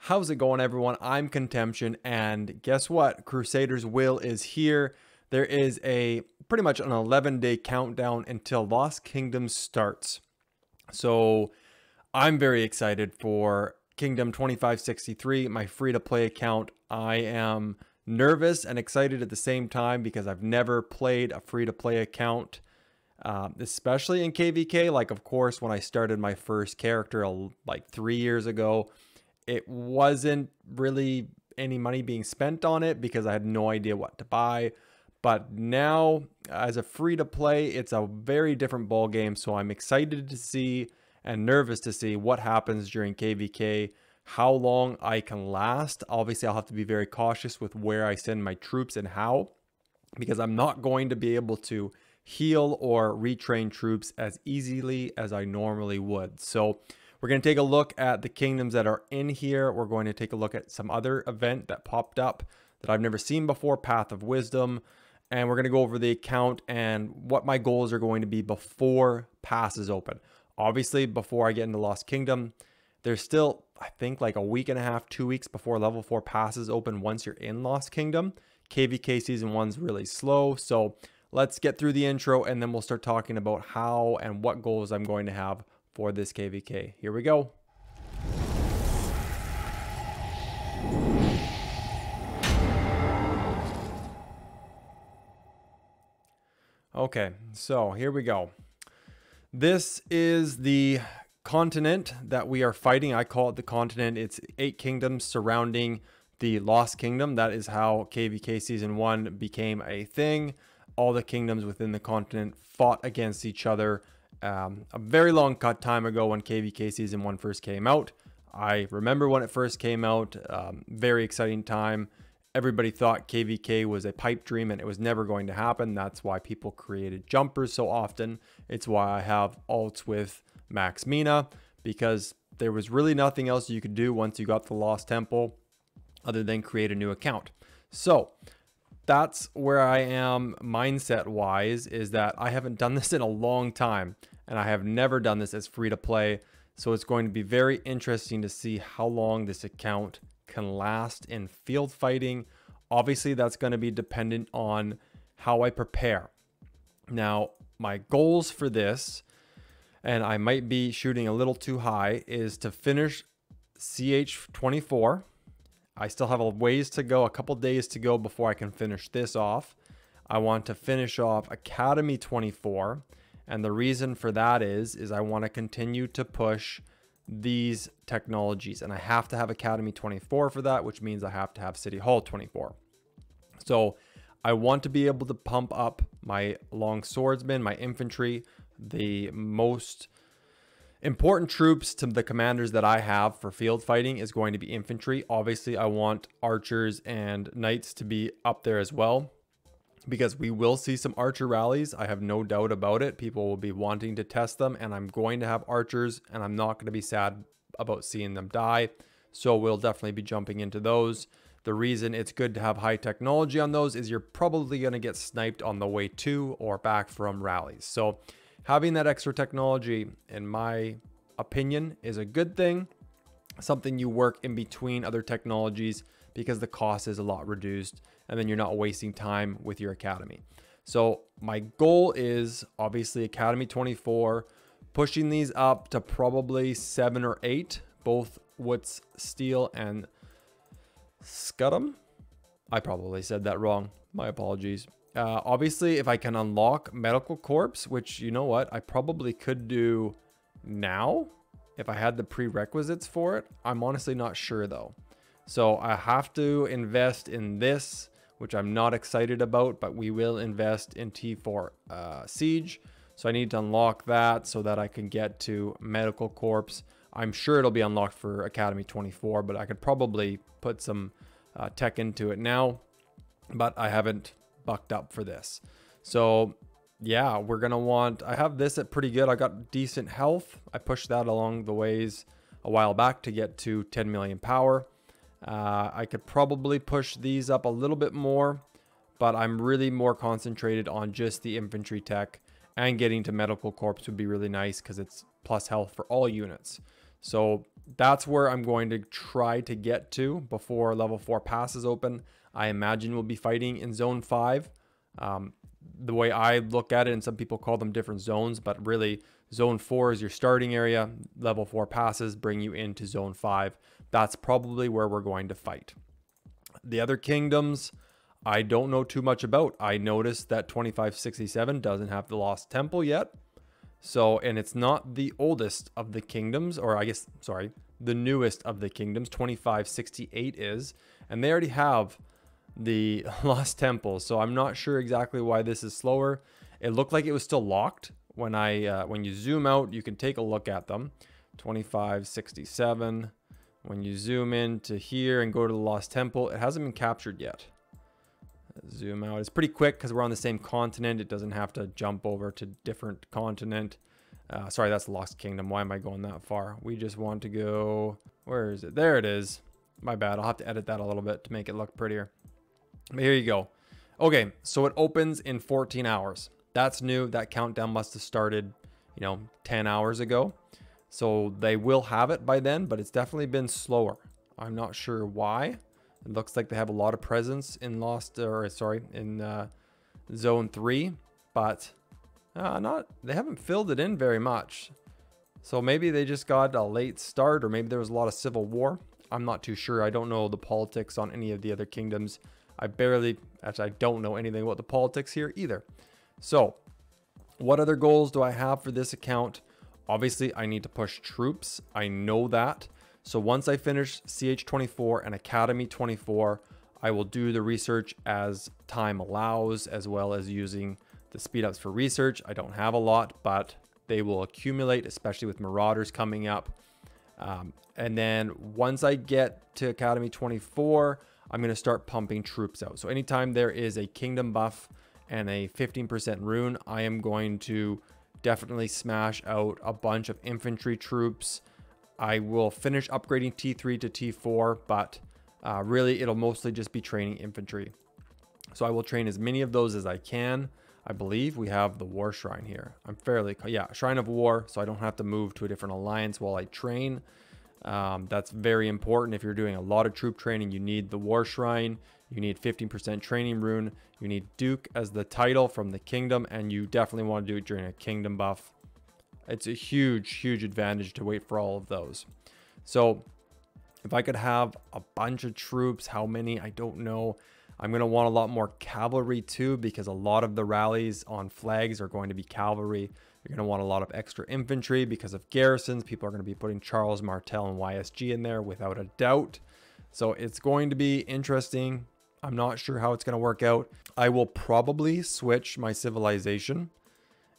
How's it going, everyone? I'm Contemption, and guess what? Crusader's Will is here. There is a pretty much an 11-day countdown until Lost Kingdom starts. So I'm very excited for Kingdom 2563, my free-to-play account. I am nervous and excited at the same time because I've never played a free-to-play account, especially in KvK. Like, of course, when I started my first character like 3 years ago, it wasn't really any money being spent on it because I had no idea what to buy. But now, as a free-to-play, it's a very different ball game. So I'm excited to see and nervous to see what happens during KvK, how long I can last. Obviously, I'll have to be very cautious with where I send my troops and how, because I'm not going to be able to heal or retrain troops as easily as I normally would. So we're going to take a look at the kingdoms that are in here. We're going to take a look at some other event that popped up that I've never seen before, Path of Wisdom. And we're going to go over the account and what my goals are going to be before passes open. Obviously, before I get into Lost Kingdom, there's still, I think, like a week and a half, 2 weeks before level 4 passes open once you're in Lost Kingdom. KvK Season 1's really slow. So let's get through the intro and then we'll start talking about how and what goals I'm going to have for this KvK. Here we go. Okay, so here we go. This is the continent that we are fighting. I call it the continent. It's 8 kingdoms surrounding the Lost Kingdom. That is how KvK Season 1 became a thing. All the kingdoms within the continent fought against each other a very long time ago when KvK Season 1 first came out. I remember when it first came out, very exciting time. Everybody thought KvK was a pipe dream and it was never going to happen. That's why people created jumpers so often. It's why I have alts with Max Mina, because there was really nothing else you could do once you got the Lost Temple other than create a new account. So that's where I am mindset wise, is that I haven't done this in a long time and I have never done this as free to play. So it's going to be very interesting to see how long this account can last in field fighting. Obviously, that's going to be dependent on how I prepare. Now, my goals for this, and I might be shooting a little too high, is to finish CH24. I still have a ways to go, a couple days to go before I can finish this off. I want to finish off Academy 24. And the reason for that is I want to continue to push these technologies, and I have to have Academy 24 for that, which means I have to have City Hall 24. So I want to be able to pump up my long swordsmen, my infantry. The most important troops to the commanders that I have for field fighting is going to be infantry. Obviously, I want archers and knights to be up there as well, because we will see some archer rallies. I have no doubt about it. People will be wanting to test them, and I'm going to have archers, and I'm not going to be sad about seeing them die. So we'll definitely be jumping into those. The reason it's good to have high technology on those is you're probably going to get sniped on the way to or back from rallies. So having that extra technology, in my opinion, is a good thing. Something you work in between other technologies, because the cost is a lot reduced and then you're not wasting time with your academy. So my goal is obviously Academy 24, pushing these up to probably 7 or 8, both Woods, Steel, and Scudam. I probably said that wrong. My apologies. Obviously, if I can unlock Medical Corps, which, you know what, I probably could do now if I had the prerequisites for it. I'm honestly not sure though. So I have to invest in this, which I'm not excited about, but we will invest in T4 Siege. So I need to unlock that so that I can get to Medical Corps. I'm sure it'll be unlocked for Academy 24, but I could probably put some tech into it now, but I haven't bucked up for this. So yeah, we're going to want, I have this at pretty good. I got decent health. I pushed that along the ways a while back to get to 10 million power. I could probably push these up a little bit more, but I'm really more concentrated on just the infantry tech, and getting to Medical Corps would be really nice because it's plus health for all units. So that's where I'm going to try to get to before level 4 passes open. I imagine we'll be fighting in zone 5. The way I look at it, and some people call them different zones, but really zone 4 is your starting area. Level 4 passes bring you into zone 5. That's probably where we're going to fight. The other kingdoms, I don't know too much about. I noticed that 2567 doesn't have the Lost Temple yet. So, and it's not the oldest of the kingdoms, or I guess, sorry, the newest of the kingdoms. 2568 is, and they already have the Lost Temple. So I'm not sure exactly why this is slower. It looked like it was still locked. When you zoom out, you can take a look at them. 2567. When you zoom into here and go to the Lost Temple, it hasn't been captured yet. Zoom out. It's pretty quick because we're on the same continent. It doesn't have to jump over to different continent. Sorry, that's the Lost Kingdom. Why am I going that far? We just want to go... Where is it? There it is. My bad. I'll have to edit that a little bit to make it look prettier. But here you go. Okay, so it opens in 14 hours. That's new. That countdown must have started, 10 hours ago. So they will have it by then, but it's definitely been slower. I'm not sure why. It looks like they have a lot of presence in zone 3, but they haven't filled it in very much. So maybe they just got a late start, or maybe there was a lot of civil war. I'm not too sure. I don't know the politics on any of the other kingdoms. I don't know anything about the politics here either. So what other goals do I have for this account? Obviously, I need to push troops. I know that. So once I finish CH24 and Academy 24, I will do the research as time allows, as well as using the speed ups for research. I don't have a lot, but they will accumulate, especially with Marauders coming up. And then once I get to Academy 24, I'm going to start pumping troops out. So anytime there is a kingdom buff and a 15% rune, I am going to definitely smash out a bunch of infantry troops. I will finish upgrading T3 to T4, but really it'll mostly just be training infantry. So I will train as many of those as I can. I believe we have the War Shrine here. Shrine of War, so I don't have to move to a different alliance while I train. That's very important. If you're doing a lot of troop training, you need the War Shrine. You need 15% training rune. You need Duke as the title from the kingdom, and you definitely want to do it during a kingdom buff. It's a huge, huge advantage to wait for all of those. So if I could have a bunch of troops, how many, I don't know. I'm going to want a lot more cavalry too, because a lot of the rallies on flags are going to be cavalry. You're going to want a lot of extra infantry because of garrisons. People are going to be putting Charles Martel and YSG in there without a doubt. So it's going to be interesting. I'm not sure how it's going to work out. I will probably switch my civilization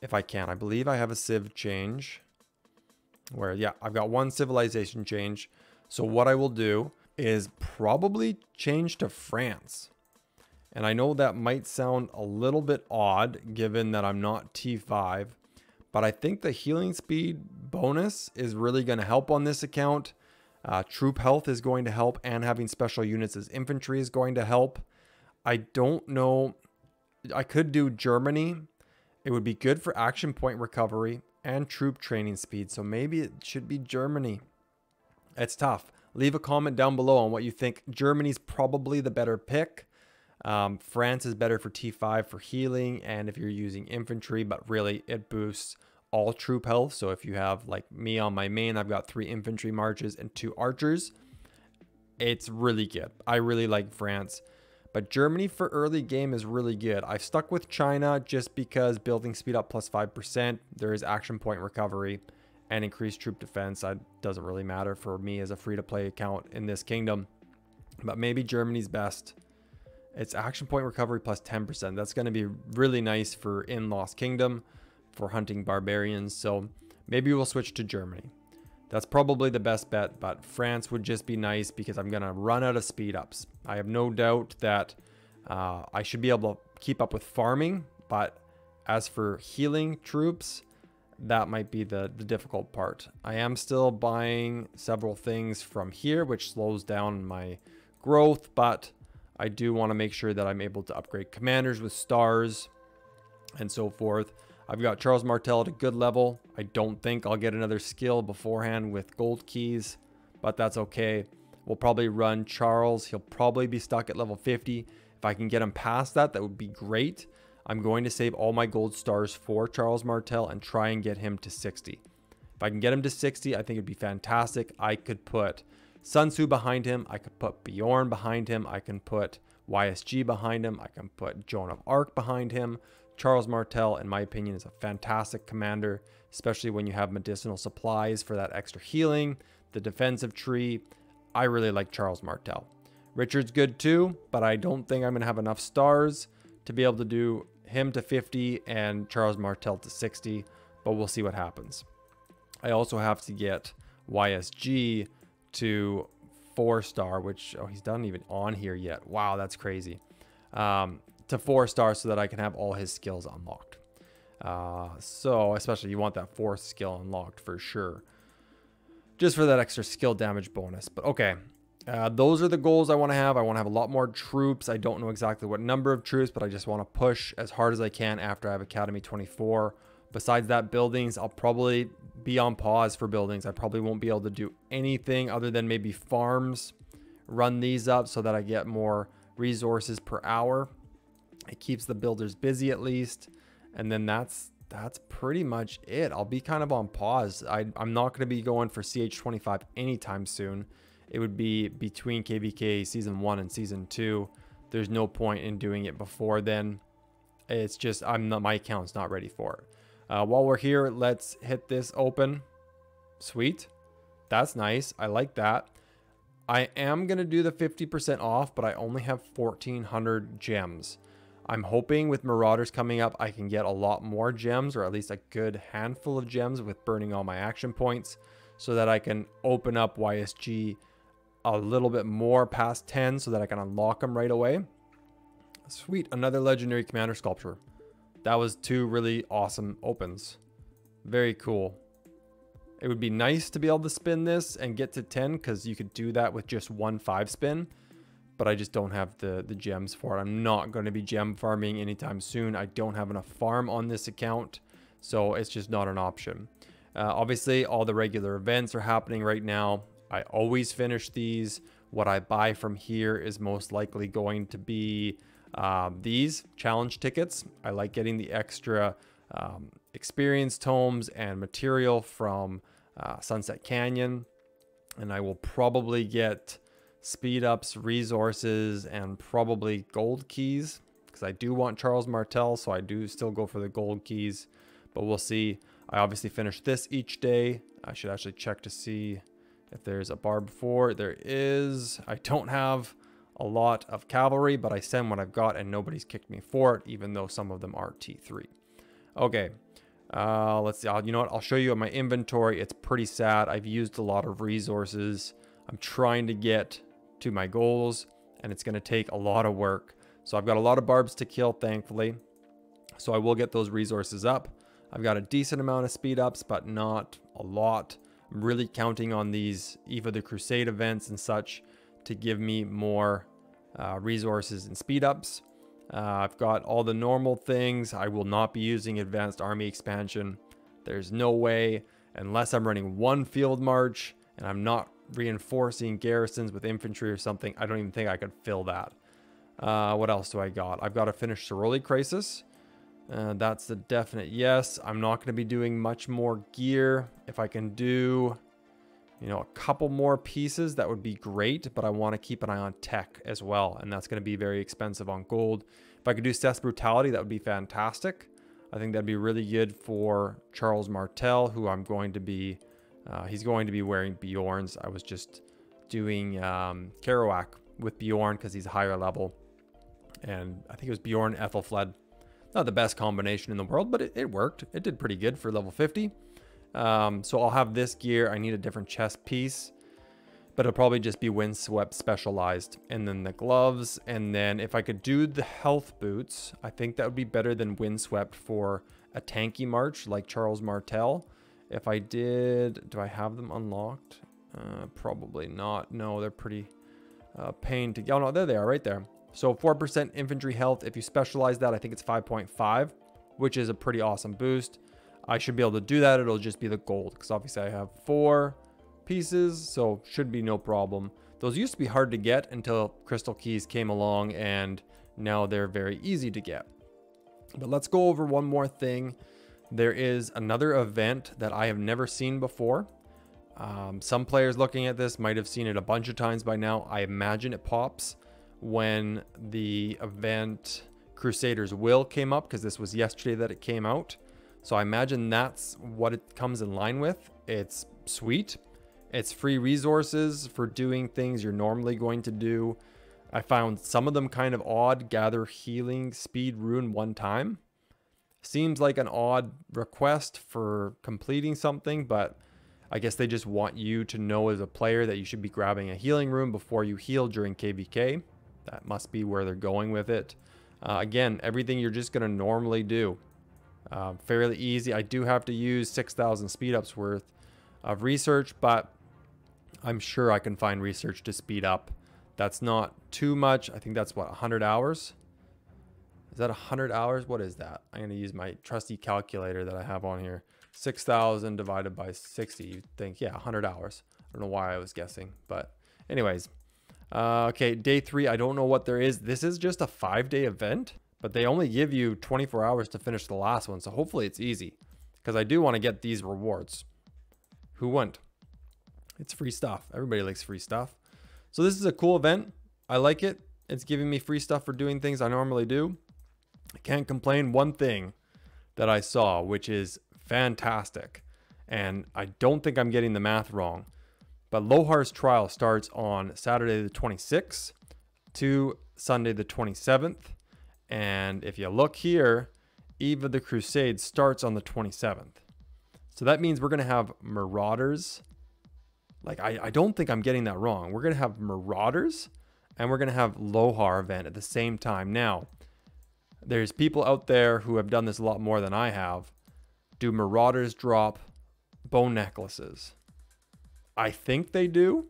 if I can. I believe I have a civ change where, yeah, I've got one civilization change. So what I will do is probably change to France. And I know that might sound a little bit odd given that I'm not T5, but I think the healing speed bonus is really going to help on this account. Troop health is going to help, and having special units as infantry is going to help. I don't know. I could do Germany. It would be good for action point recovery and troop training speed. So maybe it should be Germany. It's tough. Leave a comment down below on what you think. Germany's probably the better pick. France is better for T5 for healing and if you're using infantry, but really it boosts all troop health. So if you have like me on my main, I've got 3 infantry marches and 2 archers. It's really good. I really like France, but Germany for early game is really good. I've stuck with China just because building speed up plus 5%. There is action point recovery and increased troop defense. That doesn't really matter for me as a free to play account in this kingdom, but maybe Germany's best. It's action point recovery plus 10%. That's going to be really nice for in Lost Kingdom for hunting barbarians. So maybe we'll switch to Germany. That's probably the best bet, but France would just be nice because I'm going to run out of speed ups. I have no doubt that I should be able to keep up with farming, but as for healing troops, that might be the difficult part. I am still buying several things from here, which slows down my growth, but I do want to make sure that I'm able to upgrade commanders with stars and so forth. I've got Charles Martel at a good level. I don't think I'll get another skill beforehand with gold keys. but that's okay. We'll probably run Charles. He'll probably be stuck at level 50. If I can get him past that, that would be great. I'm going to save all my gold stars for Charles Martel and try and get him to 60. If I can get him to 60, I think it'd be fantastic. I could put Sun Tzu behind him. I could put Bjorn behind him. I can put YSG behind him. I can put Joan of Arc behind him. Charles Martel, in my opinion, is a fantastic commander, especially when you have medicinal supplies for that extra healing, the defensive tree. I really like Charles Martel. Richard's good too, but I don't think I'm going to have enough stars to be able to do him to 50 and Charles Martel to 60, but we'll see what happens. I also have to get YSG to 4-star, which, oh, he's not even on here yet. Wow, that's crazy. To 4-star so that I can have all his skills unlocked. So especially you want that 4th skill unlocked for sure, just for that extra skill damage bonus. But okay, those are the goals I want to have. I want to have a lot more troops. I don't know exactly what number of troops, but I just want to push as hard as I can after I have Academy 24. Besides that, buildings, I'll probably be on pause for buildings. I probably won't be able to do anything other than maybe farms, run these up so that I get more resources per hour. It keeps the builders busy at least. And then that's pretty much it. I'll be kind of on pause. I'm not going to be going for CH25 anytime soon. It would be between KvK season 1 and season 2. There's no point in doing it before then. It's just my account's not ready for it. While we're here, let's hit this open. Sweet. That's nice. I like that. I am going to do the 50% off, but I only have 1,400 gems. I'm hoping with Marauders coming up, I can get a lot more gems, or at least a good handful of gems with burning all my action points, so that I can open up YSG a little bit more past 10 so that I can unlock them right away. Sweet. Another legendary commander sculpture. That was 2 really awesome opens. Very cool. It would be nice to be able to spin this and get to 10, because you could do that with just 1 5-spin. But I just don't have the gems for it. I'm not going to be gem farming anytime soon. I don't have enough farm on this account, so it's just not an option. Obviously, all the regular events are happening right now. I always finish these. What I buy from here is most likely going to be these challenge tickets. I like getting the extra experience tomes and material from Sunset Canyon, and I will probably get speed ups, resources, and probably gold keys, because I do want Charles Martel, so I do still go for the gold keys, but we'll see. I obviously finish this each day. I should actually check to see if there's a bar before. There is. I don't have a lot of cavalry, but I send what I've got and nobody's kicked me for it, even though some of them are T3. Okay, let's see. You know what? I'll show you my inventory. It's pretty sad. I've used a lot of resources. I'm trying to get to my goals, and it's going to take a lot of work. So I've got a lot of barbs to kill, thankfully. So I will get those resources up. I've got a decent amount of speed ups, but not a lot. I'm really counting on these Eve of the Crusade events and such to give me more resources and speed ups. I've got all the normal things. I will not be using advanced army expansion. There's no way, unless I'm running 1 field march and I'm not reinforcing garrisons with infantry or something. I don't even think I could fill that. What else do I got? I've got to finish Soroli Crisis. That's a definite yes. I'm not going to be doing much more gear. If I can do, you know, a couple more pieces, that would be great, but I want to keep an eye on tech as well, and that's going to be very expensive on gold. If I could do Cess Brutality, that would be fantastic. I think that'd be really good for Charles Martel, who I'm going to be, he's going to be wearing Bjorn's. I was just doing Kerouac with Bjorn because he's a higher level, and I think it was Bjorn Ethelfled. Not the best combination in the world, but it worked. It did pretty good for level 50. So I'll have this gear. I need a different chest piece, but it'll probably just be Windswept specialized. And then the gloves. And then if I could do the health boots, I think that would be better than Windswept for a tanky march like Charles Martel. If I did, do I have them unlocked? Probably not. No, they're pretty pain to get. Oh no, there they are right there. So 4% infantry health. If you specialize that, I think it's 5.5, which is a pretty awesome boost. I should be able to do that. It'll just be the gold, because obviously I have 4, pieces, so should be no problem. Those used to be hard to get until crystal keys came along, and now they're very easy to get. But let's go over one more thing. There is another event that I have never seen before. Some players looking at this might have seen it a bunch of times by now. I imagine it pops when the event Crusader's Will came up, because this was yesterday that it came out. So I imagine that's what it comes in line with. It's sweet. It's free resources for doing things you're normally going to do. I found some of them kind of odd. Gather healing speed rune 1 time. Seems like an odd request for completing something, but I guess they just want you to know as a player that you should be grabbing a healing rune before you heal during KvK. That must be where they're going with it. Again, everything you're just going to normally do. Fairly easy. I do have to use 6,000 speed ups worth of research, but I'm sure I can find research to speed up. That's not too much. I think that's what, 100 hours? Is that 100 hours? What is that? I'm going to use my trusty calculator that I have on here. 6,000 divided by 60. You'd think, yeah, 100 hours. I don't know why I was guessing, but anyways. Okay, day 3. I don't know what there is. This is just a 5-day event, but they only give you 24 hours to finish the last one. So hopefully it's easy, because I do want to get these rewards. Who wouldn't? It's free stuff. Everybody likes free stuff. So this is a cool event. I like it. It's giving me free stuff for doing things I normally do. I can't complain. One thing that I saw, which is fantastic, and I don't think I'm getting the math wrong, but Lohar's trial starts on Saturday the 26th to Sunday the 27th. And if you look here, Eve of the Crusade starts on the 27th. So that means we're going to have Marauders. Like, I don't think I'm getting that wrong. We're going to have Marauders and we're going to have Lohar event at the same time. Now, there's people out there who have done this a lot more than I have. Do Marauders drop bone necklaces? I think they do.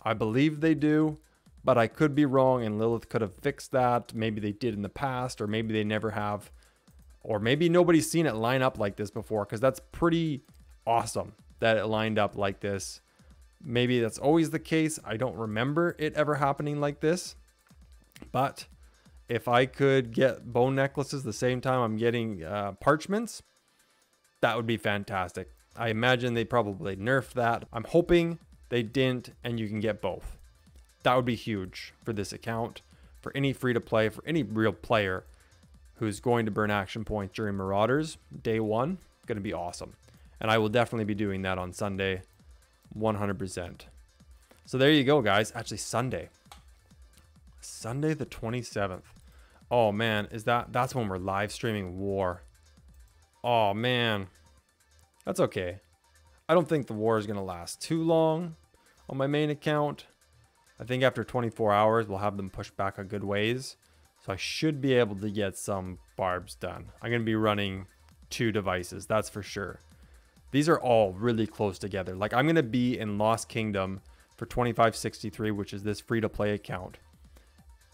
I believe they do, but I could be wrong, and Lilith could have fixed that. Maybe they did in the past, or maybe they never have, or maybe nobody's seen it line up like this before, because that's pretty awesome that it lined up like this. Maybe that's always the case. I don't remember it ever happening like this, but if I could get bone necklaces the same time I'm getting parchments, that would be fantastic. I imagine they probably nerfed that. I'm hoping they didn't, and you can get both. That would be huge for this account, for any free-to-play, for any real player who's going to burn action points during Marauders. Day 1, going to be awesome. And I will definitely be doing that on Sunday, 100%. So there you go, guys. Actually, Sunday the 27th. Oh man, that's when we're live streaming War. Oh man, that's okay. I don't think the war is going to last too long on my main account. I think after 24 hours, we'll have them pushed back a good ways. So I should be able to get some barbs done. I'm going to be running 2 devices, that's for sure. These are all really close together. Like, I'm going to be in Lost Kingdom for 2563, which is this free-to-play account.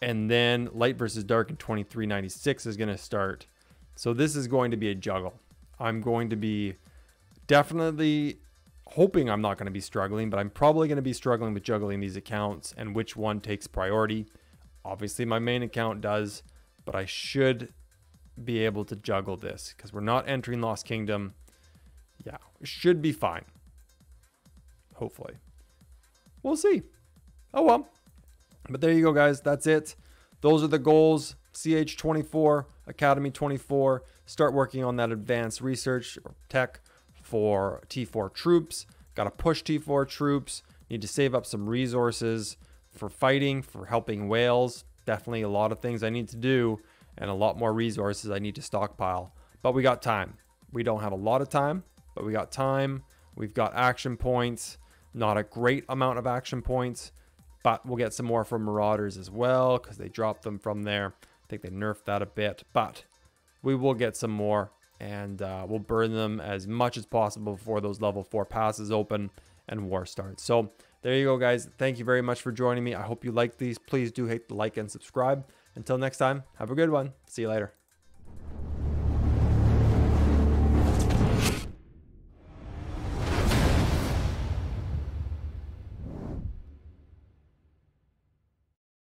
And then Light versus Dark in 2396 is going to start. So this is going to be a juggle. I'm going to be definitely hoping I'm not going to be struggling, but I'm probably going to be struggling with juggling these accounts and which one takes priority. Obviously, my main account does, but I should be able to juggle this because we're not entering Lost Kingdom. Yeah, it should be fine. Hopefully. We'll see. Oh well. But there you go, guys. That's it. Those are the goals. CH24, Academy 24. Start working on that advanced research or tech for T4 troops. Got to push T4 troops. Need to save up some resources for fighting, for helping whales. Definitely a lot of things I need to do and a lot more resources I need to stockpile. But we got time. We don't have a lot of time, but we got time. We've got action points. Not a great amount of action points, but we'll get some more from Marauders as well because they dropped them from there. I think they nerfed that a bit, but we will get some more, and we'll burn them as much as possible before those level 4 passes open and war starts. So there you go, guys. Thank you very much for joining me. I hope you like these. Please do hit the like and subscribe. Until next time, have a good one. See you later.